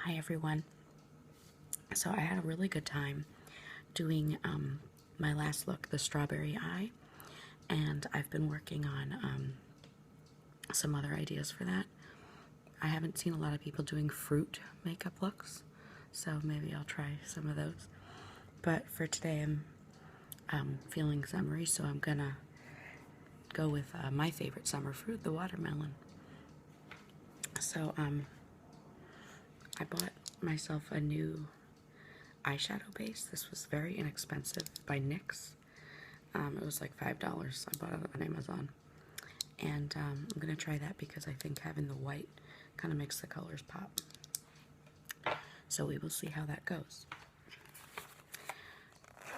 Hi everyone. So I had a really good time doing my last look, the strawberry eye, and I've been working on some other ideas for that. I haven't seen a lot of people doing fruit makeup looks, so maybe I'll try some of those. But for today I'm feeling summery, so I'm gonna go with my favorite summer fruit, the watermelon. So I bought myself a new eyeshadow base. This was very inexpensive by NYX. It was like $5. I bought it on Amazon. And I'm going to try that because I think having the white kind of makes the colors pop. So we will see how that goes.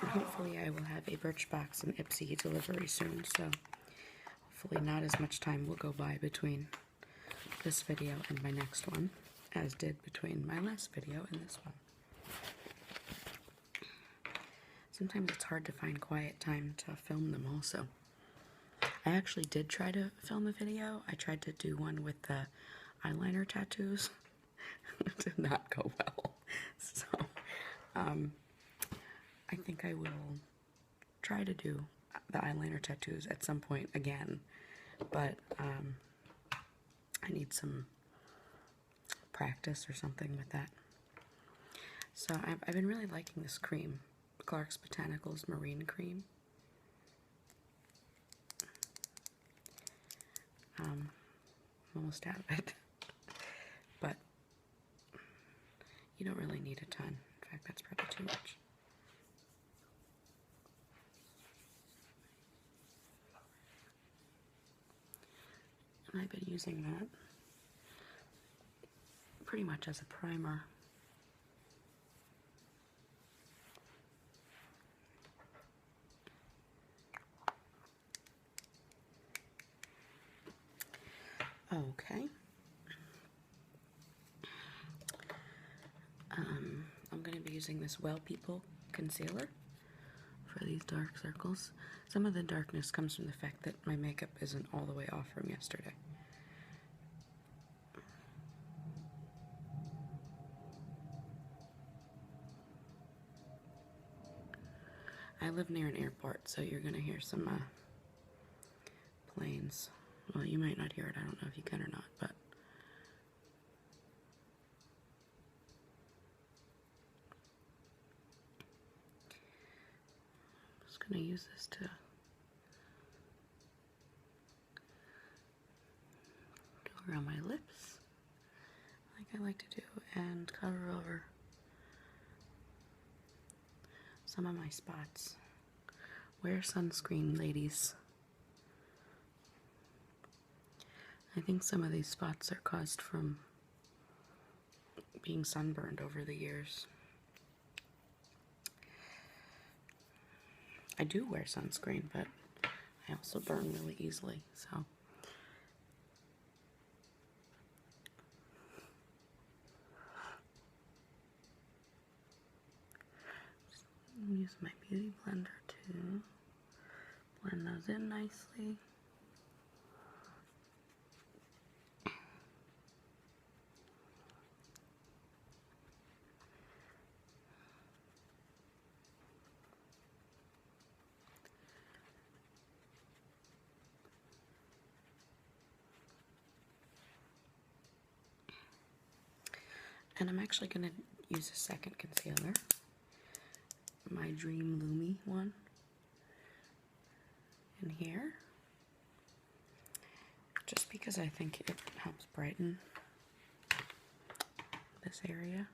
And hopefully I will have a Birchbox and Ipsy delivery soon, so hopefully not as much time will go by between this video and my next one as did between my last video and this one. Sometimes it's hard to find quiet time to film them also. I actually did try to film a video. I tried to do one with the eyeliner tattoos. It did not go well. So, I think I will try to do the eyeliner tattoos at some point again. But, I need some practice or something with that. So, I've been really liking this cream. Clark's Botanicals Marine Cream. I'm almost out of it, but you don't really need a ton. In fact, that's probably too much. And I've been using that pretty much as a primer. Okay. I'm going to be using this Well People concealer for these dark circles. Some of the darkness comes from the fact that my makeup isn't all the way off from yesterday. I live near an airport, so you're going to hear some planes. Well, you might not hear it. I don't know if you can or not, but I'm just going to use this to go around my lips, like I like to do, and cover over some of my spots. Wear sunscreen, ladies. I think some of these spots are caused from being sunburned over the years. I do wear sunscreen, but I also burn really easily, so. Use my beauty blender to blend those in nicely. And I'm actually going to use a second concealer, my Dream Lumi one, in here, just because I think it helps brighten this area.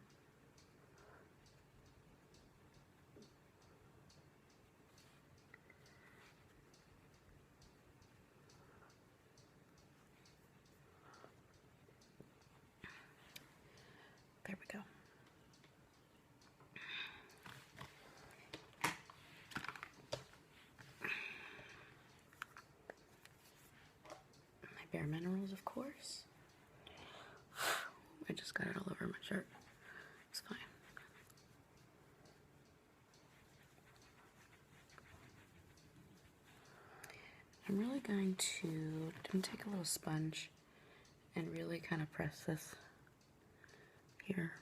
There we go. My Bare Minerals, of course. I just got it all over my shirt. It's fine. I'm really going to take a little sponge and really kind of press this here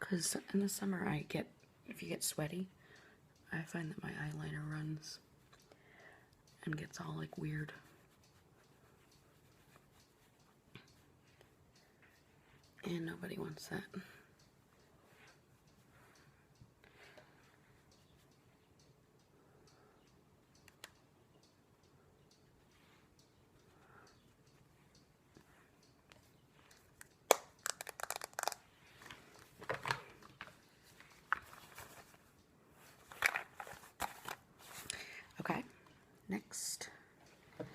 Because in the summer if you get sweaty, I find that my eyeliner runs and gets all like weird. And nobody wants that. Okay, next. Let's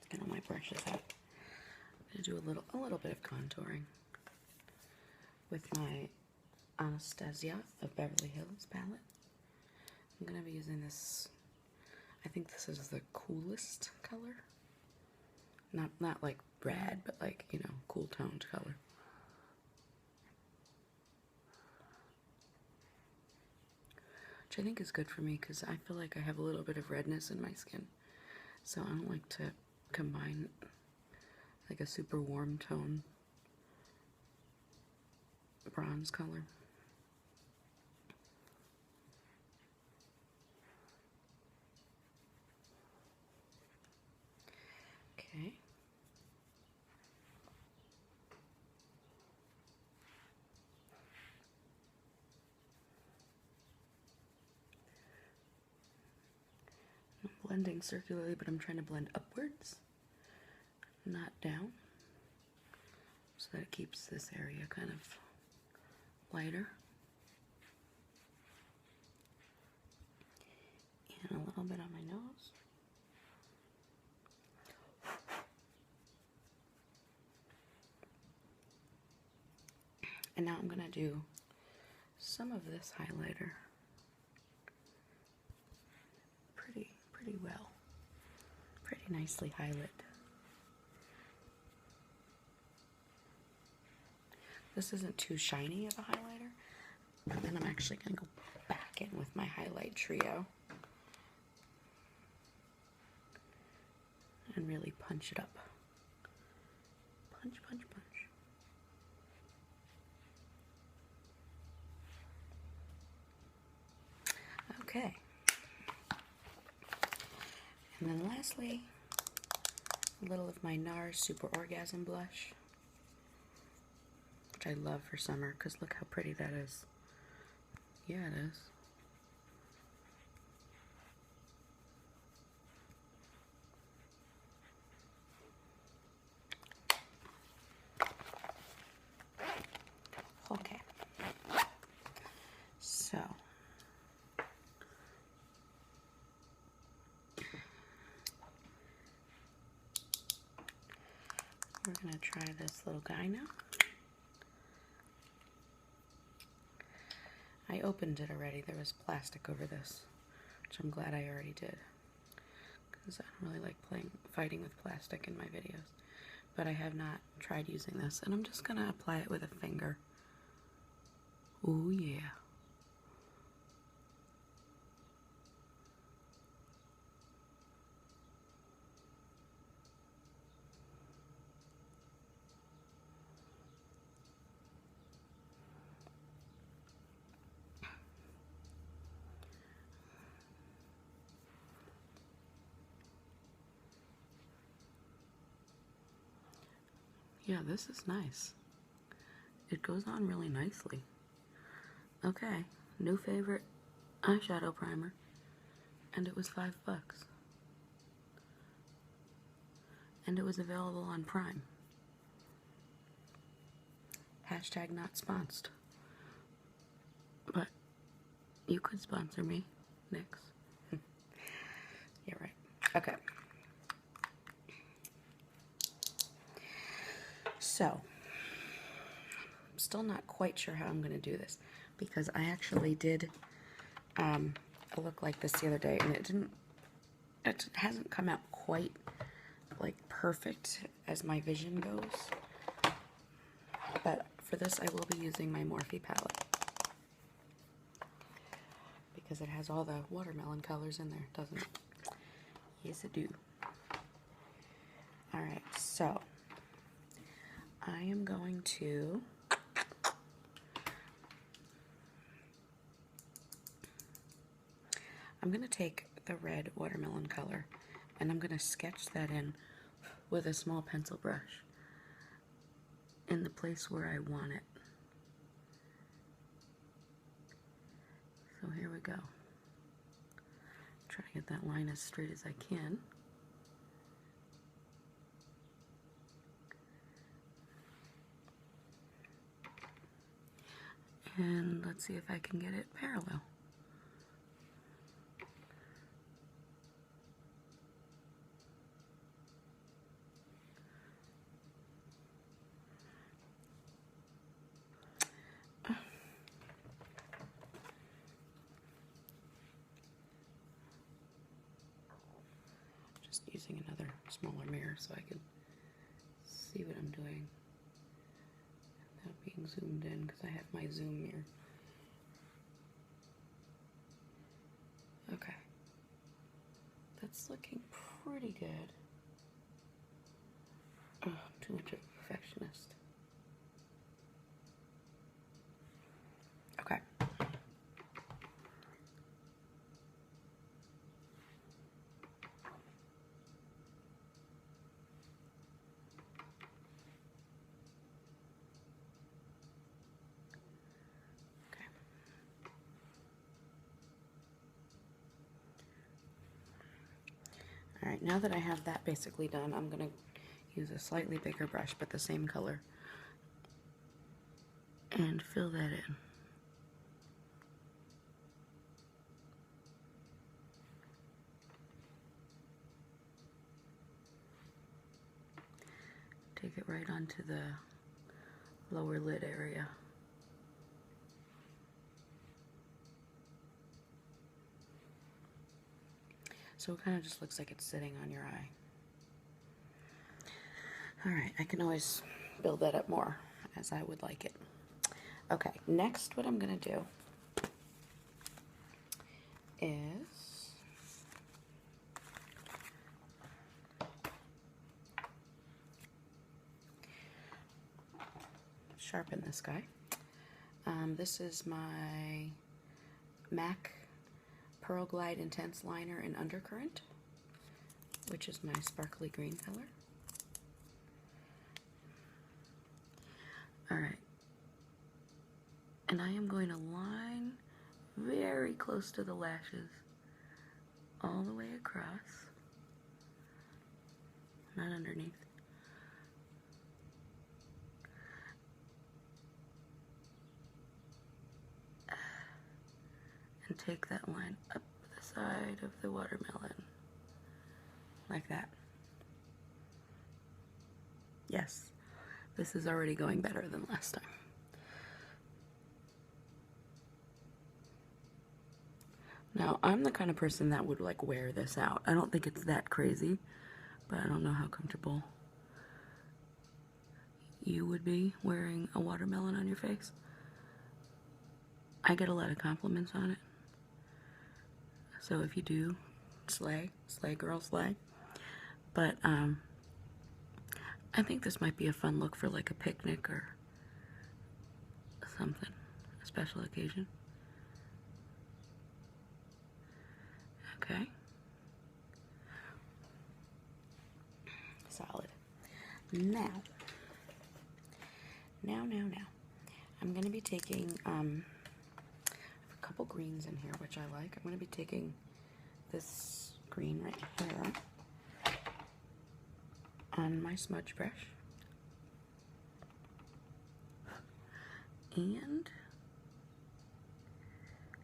get all my brushes out. I'm gonna do a little bit of contouring with my Anastasia of Beverly Hills palette. I'm gonna be using this. I think this is the coolest color. Not like red, but like, you know, cool toned color. Which I think is good for me because I feel like I have a little bit of redness in my skin. So I don't like to combine like a super warm tone bronze color. Okay. I'm blending circularly, but I'm trying to blend upwards, not down, so that it keeps this area kind of lighter. And a little bit on my nose. And now I'm gonna do some of this highlighter pretty well. Pretty nicely highlight. This isn't too shiny of a highlighter. And then I'm actually gonna go back in with my highlight trio and really punch it up. Punch, punch, punch. Okay. And then lastly, a little of my NARS Super Orgasm Blush, which I love for summer because look how pretty that is. Yeah, it is. Okay. So, we're going to try this little guy now. I opened it already. There was plastic over this, which I'm glad I already did, because I don't really like fighting with plastic in my videos. But I have not tried using this, and I'm just going to apply it with a finger. Oh yeah. Yeah, this is nice. It goes on really nicely. Okay, new favorite eyeshadow primer, and it was $5. And it was available on Prime. Hashtag not sponsored. But you could sponsor me, Nyx. You're right. Okay. So, I'm still not quite sure how I'm going to do this, because I actually did a look like this the other day, and it hasn't come out quite like perfect as my vision goes. But for this, I will be using my Morphe palette, because it has all the watermelon colors in there, doesn't it? Yes, it do. Alright, so I am going to take the red watermelon color and I'm going to sketch that in with a small pencil brush in the place where I want it. So here we go. Try to get that line as straight as I can. And let's see if I can get it parallel. Just using another smaller mirror so I can see what I'm doing without being zoomed in because I have my zoom mirror. Okay. That's looking pretty good. Oh, I'm too much of a perfectionist. Okay. Alright, now that I have that basically done, I'm going to use a slightly bigger brush, but the same color, and fill that in. Take it right onto the lower lid area. So it kind of just looks like it's sitting on your eye. Alright, I can always build that up more as I would like it. Okay, next what I'm going to do is sharpen this guy. This is my MAC Pearl Glide Intense Liner in Undercurrent, which is my sparkly green color. Alright, and I am going to line very close to the lashes all the way across, not underneath. And take that line up the side of the watermelon, like that. Yes, this is already going better than last time. Now, I'm the kind of person that would like wear this out. I don't think it's that crazy, but I don't know how comfortable you would be wearing a watermelon on your face. I get a lot of compliments on it. So if you do, slay, slay girl, slay. But I think this might be a fun look for like a picnic or something, a special occasion. Okay. Solid. Now. I'm going to be taking a couple greens in here, which I like. I'm going to be taking this green right here on my smudge brush. And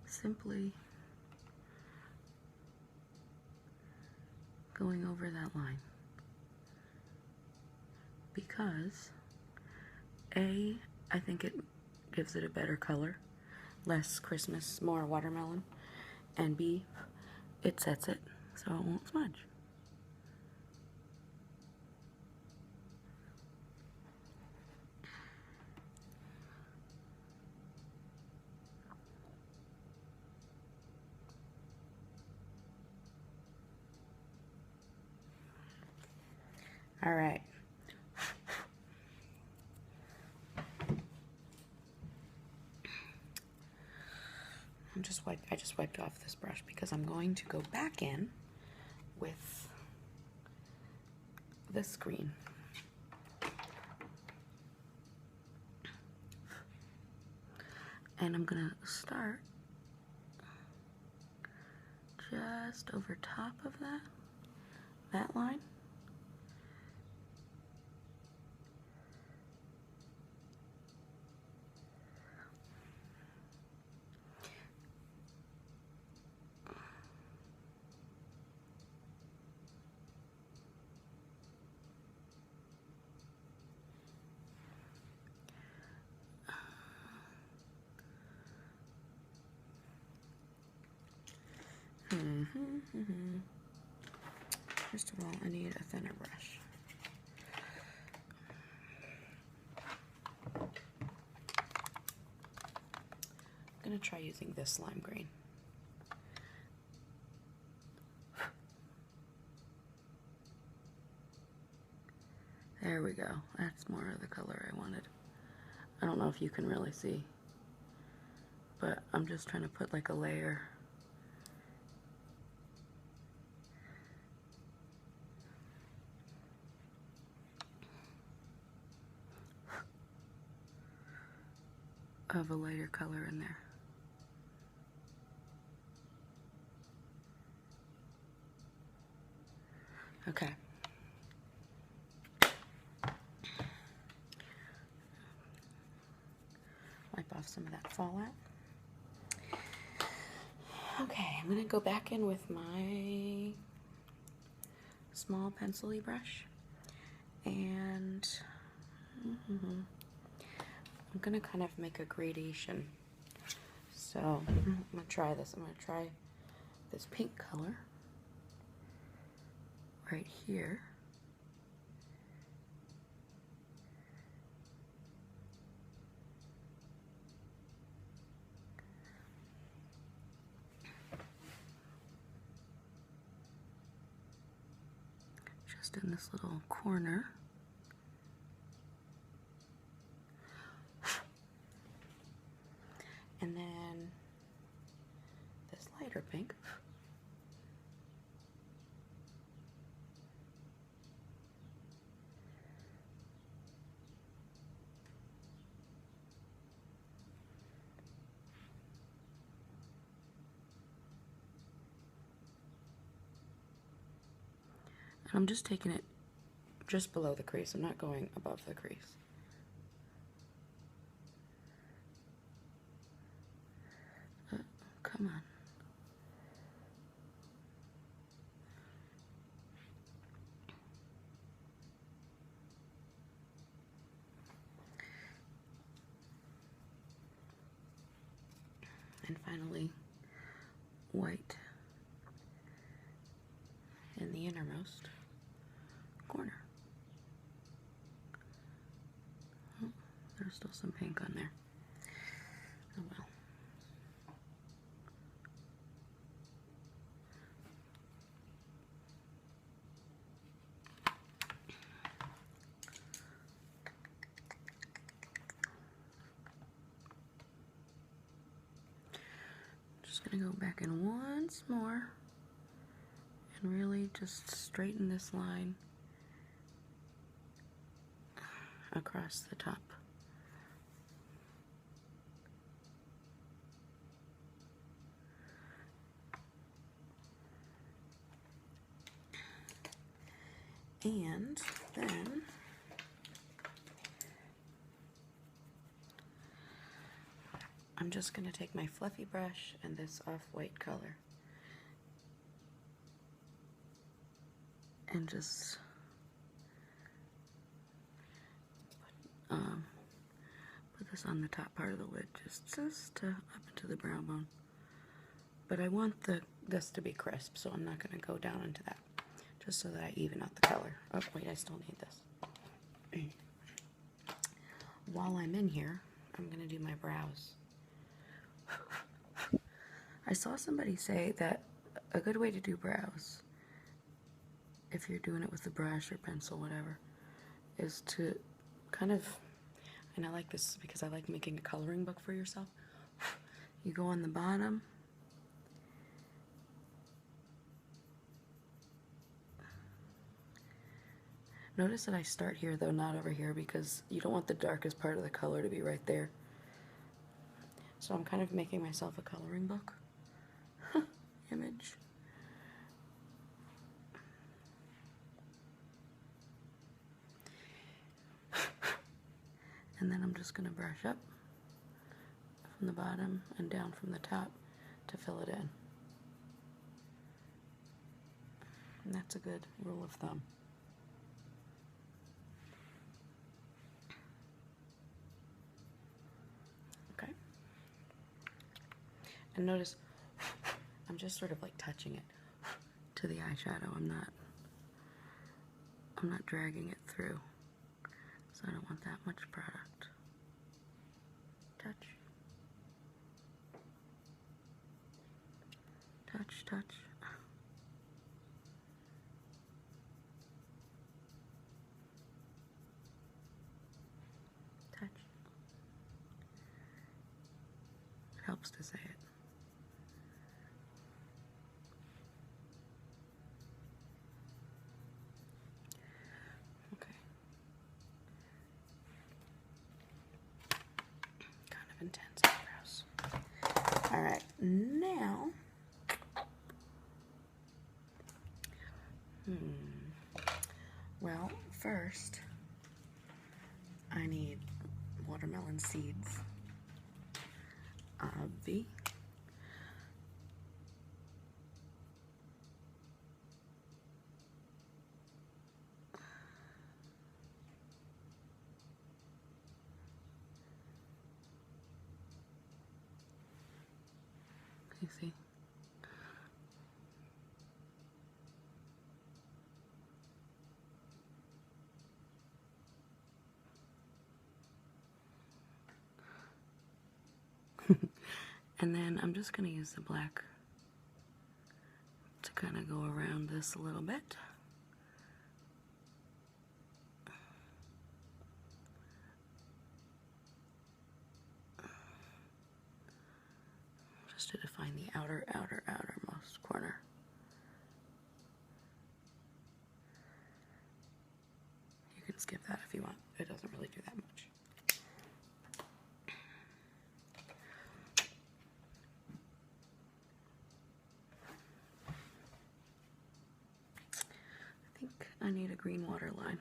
simply going over that line. Because A, I think it gives it a better color, less Christmas, more watermelon, and B, it sets it so it won't smudge. All right. I just wiped off this brush because I'm going to go back in with this green. And I'm gonna start just over top of that line. First of all, I need a thinner brush. I'm going to try using this lime green. There we go. That's more of the color I wanted. I don't know if you can really see, but I'm just trying to put like a layer. Of a lighter color in there. Okay. Wipe off some of that fallout. Okay, I'm gonna go back in with my small pencil-y brush, and I'm gonna kind of make a gradation. So I'm gonna try this. I'm gonna try this pink color right here. Just in this little corner. And then this lighter pink. And I'm just taking it just below the crease. I'm not going above the crease. Come on. And finally, white in the innermost corner. Oh, there's still some pink on there. Oh well. Just gonna go back in once more and really just straighten this line across the top. And then I'm just going to take my fluffy brush and this off-white color and just put this on the top part of the lid, just up into the brow bone. But I want this to be crisp, so I'm not going to go down into that, just so that I even out the color. Oh, wait, I still need this. While I'm in here, I'm going to do my brows. I saw somebody say that a good way to do brows, if you're doing it with a brush or pencil, whatever, is to kind of, and I like this because I like making a coloring book for yourself. You go on the bottom Notice that I start here though, not over here, because you don't want the darkest part of the color to be right there. So I'm kind of making myself a coloring book image. And then I'm just going to brush up from the bottom and down from the top to fill it in. And that's a good rule of thumb. Okay. And notice I'm just sort of like touching it to the eyeshadow. I'm not dragging it through. So I don't want that much product. Touch. Touch, touch. Touch. It helps to say it. Okay. Kind of intense eyebrows. Alright, now well, first I need watermelon seeds. Obvi. You see? And then I'm just going to use the black to kind of go around this a little bit. Just to define the outermost corner. You can skip that if you want. It doesn't really do that much. I think I need a green waterline.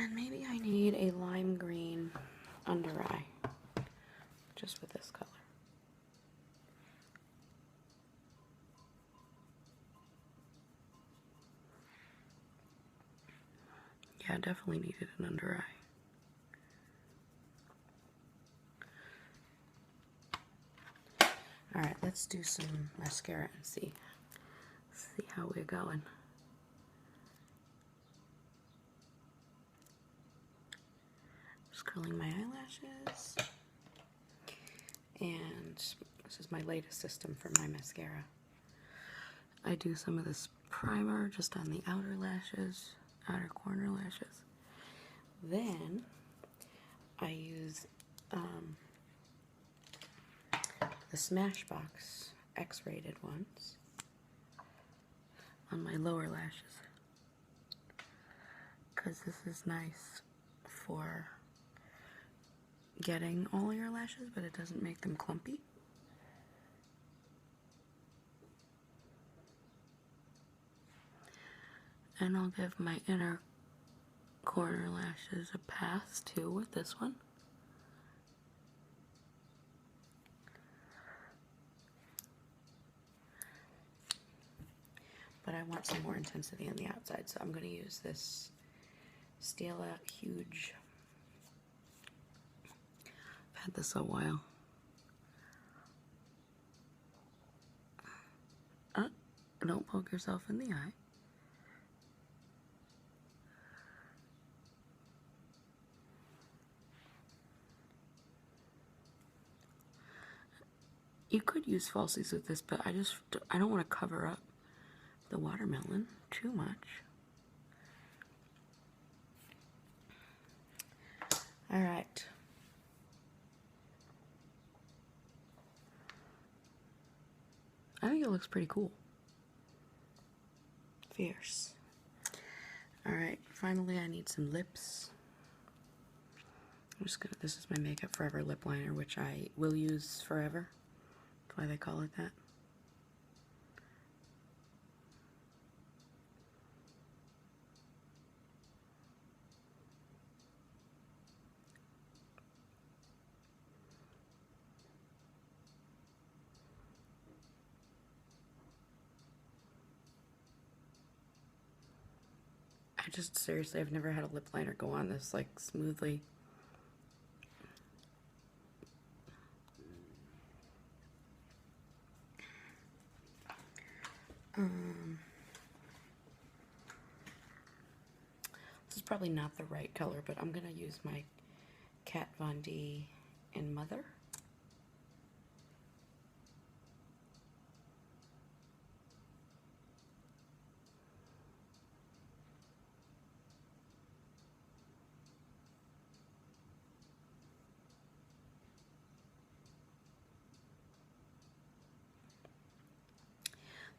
And maybe I need a lime green under eye, just with this color. Yeah, I definitely needed an under eye. Alright, let's do some mascara and see how we're going. Just curling my eyelashes. And this is my latest system for my mascara. I do some of this primer just on the outer lashes, outer corner lashes. Then I use the Smashbox X-rated ones on my lower lashes, because this is nice for getting all your lashes, but it doesn't make them clumpy. And I'll give my inner corner lashes a pass too with this one. But I want some more intensity on the outside, so I'm going to use this Stila Huge. I've had this a while. Don't poke yourself in the eye. You could use falsies with this, but I don't want to cover up the watermelon too much. All right. I think it looks pretty cool. Fierce. All right, finally I need some lips. This is my Makeup Forever lip liner, which I will use forever. That's why they call it that. Seriously, I've never had a lip liner go on this like smoothly. This is probably not the right color, but I'm gonna use my Kat Von D in Mother.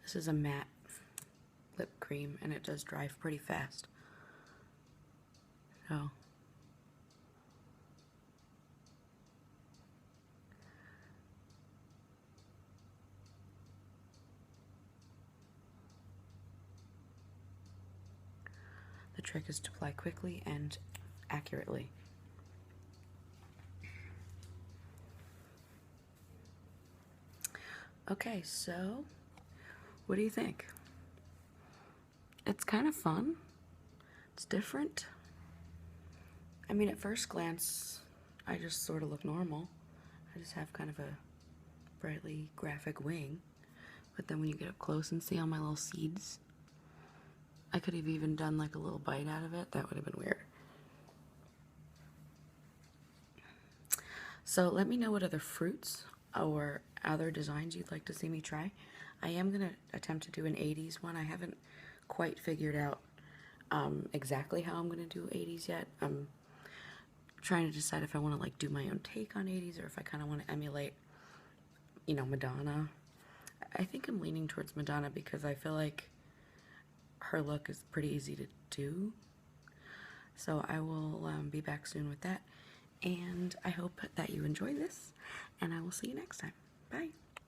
This is a matte lip cream, and it does dry pretty fast. So the trick is to apply quickly and accurately. Okay, so what do you think? It's kind of fun. It's different. I mean, at first glance, I just sort of look normal. I just have kind of a brightly graphic wing. But then when you get up close and see all my little seeds, I could have even done like a little bite out of it. That would have been weird. So let me know what other fruits or other designs you'd like to see me try. I am going to attempt to do an 80s one. I haven't quite figured out exactly how I'm going to do 80s yet. I'm trying to decide if I want to like do my own take on 80s or if I kind of want to emulate, you know, Madonna. I think I'm leaning towards Madonna because I feel like her look is pretty easy to do. So I will be back soon with that. And I hope that you enjoy this, and I will see you next time. Bye.